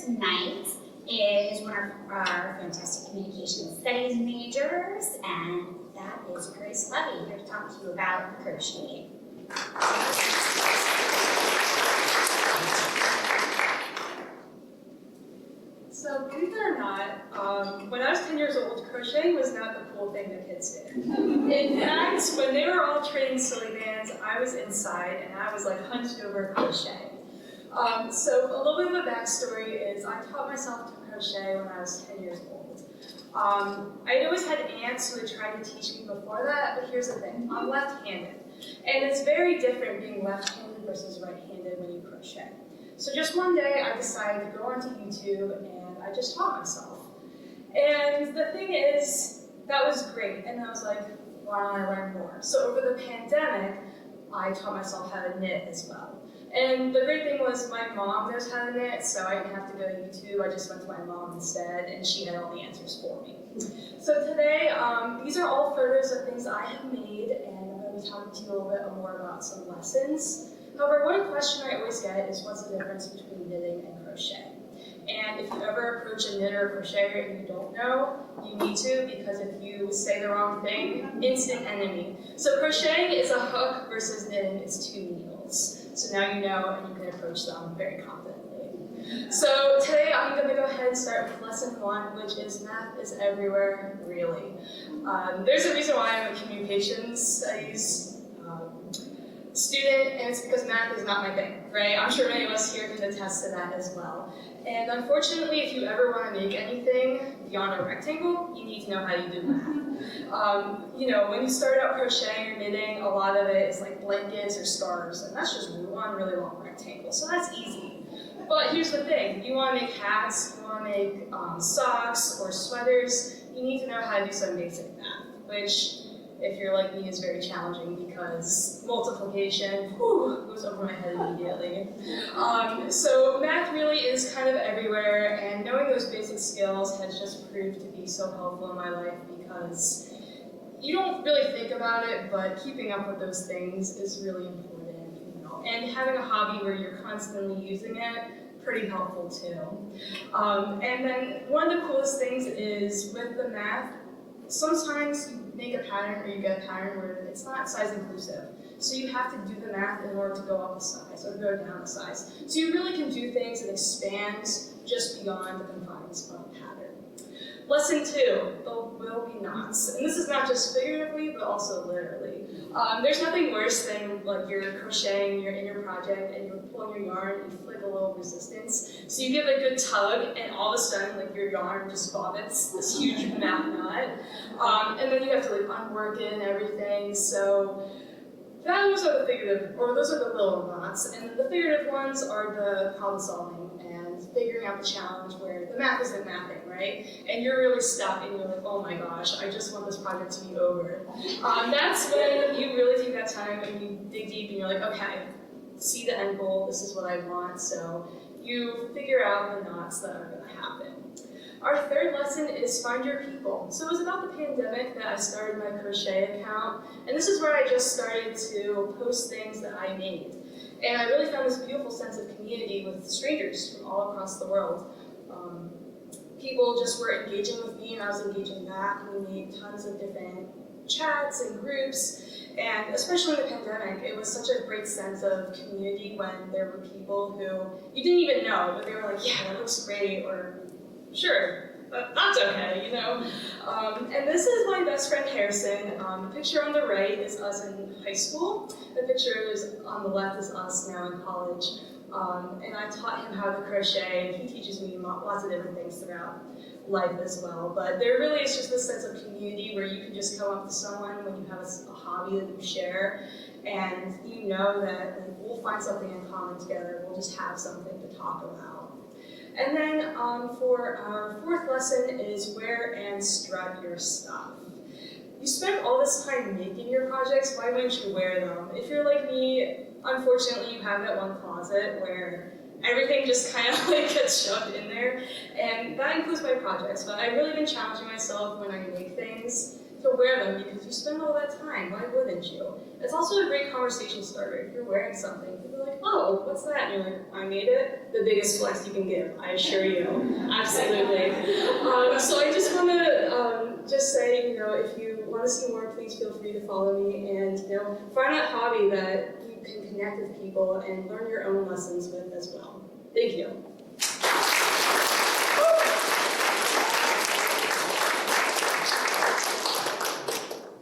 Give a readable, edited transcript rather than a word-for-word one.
tonight is one of our fantastic communication studies majors, and that is Grace Levy, here to talk to you about crocheting. So, believe it or not, when I was 10 years old, crocheting was not the cool thing that kids did. In fact, when they were all trading silly bands, I was inside and I was like hunched over crocheting. So a little bit of a backstory is I taught myself to crochet when I was 10 years old. I always had aunts who had tried to teach me before that, but here's the thing, I'm left-handed. And it's very different being left-handed versus right-handed when you crochet. So just one day I decided to go onto YouTube and I just taught myself. And the thing is, that was great. And I was like, why don't I learn more? So over the pandemic, I taught myself how to knit as well. And the great thing was my mom knows how to knit, so I didn't have to go to YouTube. I just went to my mom instead, and she had all the answers for me. So today, these are all photos of things I have made, and I'm going to be talking to you a little bit more about some lessons. However, one question I always get is what's the difference between knitting and crochet? And if you ever approach a knitter or crocheter and you don't know, you need to, because if you say the wrong thing, instant enemy. So crocheting is a hook versus knitting is two needles. So now you know and you can approach them very confidently. So today I'm going to go ahead and start with lesson 1, which is math is everywhere, really. There's a reason why I'm a communications studies student, and it's because math is not my thing, right? I'm sure many of us here can attest to that as well. And unfortunately, if you ever want to make anything beyond a rectangle, you need to know how you do math. You know, when you start out crocheting or knitting, a lot of it is like blankets or scarves, and that's just one really long rectangle, so that's easy. But here's the thing, you want to make hats, you want to make socks or sweaters, you need to know how to do some basic math, which, if you're like me, is very challenging because multiplication goes over my head immediately. So math really is kind of everywhere, and knowing those basic skills has just proved to be so helpful in my life because you don't really think about it, but keeping up with those things is really important, you know. And having a hobby where you're constantly using it, pretty helpful too. And then one of the coolest things is with the math, sometimes you make a pattern or you get a pattern where it's not size inclusive. So you have to do the math in order to go up a size or go down a size. So you really can do things that expand just beyond the confines of a pattern. Lesson 2, there will be knots. And this is not just figuratively, but also literally. There's nothing worse than like you're crocheting, you're in your project, and you're pulling your yarn and you feel like a little resistance. So you give it a good tug, and all of a sudden, like your yarn just vomits this huge math knot. And then you have to like unwork it and everything. So those are the figurative, or those are the little knots. And the figurative ones are the problem solving and figuring out the challenge where the math isn't mathing, right? And you're really stuck and you're like, oh my gosh, I just want this project to be over. That's when you really take that time and you dig deep and you're like, okay, see the end goal, this is what I want. So you figure out the knots that are gonna happen. Our third lesson is find your people. So it was about the pandemic that I started my crochet account, and this is where I just started to post things that I made. And I really found this beautiful sense of community with strangers from all across the world. People just were engaging with me and I was engaging back. We made tons of different chats and groups, and especially in the pandemic, it was such a great sense of community when there were people who you didn't even know, but they were like, yeah, that looks great, or sure, that's okay, you know. And this is my best friend Harrison. The picture on the right is us in high school. The picture on the left is us now in college. And I taught him how to crochet, and he teaches me lots of different things throughout life as well. But there really is just this sense of community where you can just come up to someone when you have a hobby that you share, and you know that like, we'll find something in common together. We'll just have something to talk about. And then for our fourth lesson is wear and strut your stuff. You spend all this time making your projects, why wouldn't you wear them? If you're like me, unfortunately you have that one closet where everything just kind of like gets shoved in there, and that includes my projects, but I've really been challenging myself when I make things to wear them because you spend all that time. Why wouldn't you? It's also a great conversation starter. If you're wearing something, people are like, oh, what's that? And you're like, I made it. The biggest flex you can give, I assure you. Absolutely. So I just want to just say, if you want to see more, please feel free to follow me and, find that hobby that you can connect with people and learn your own lessons with as well. Thank you.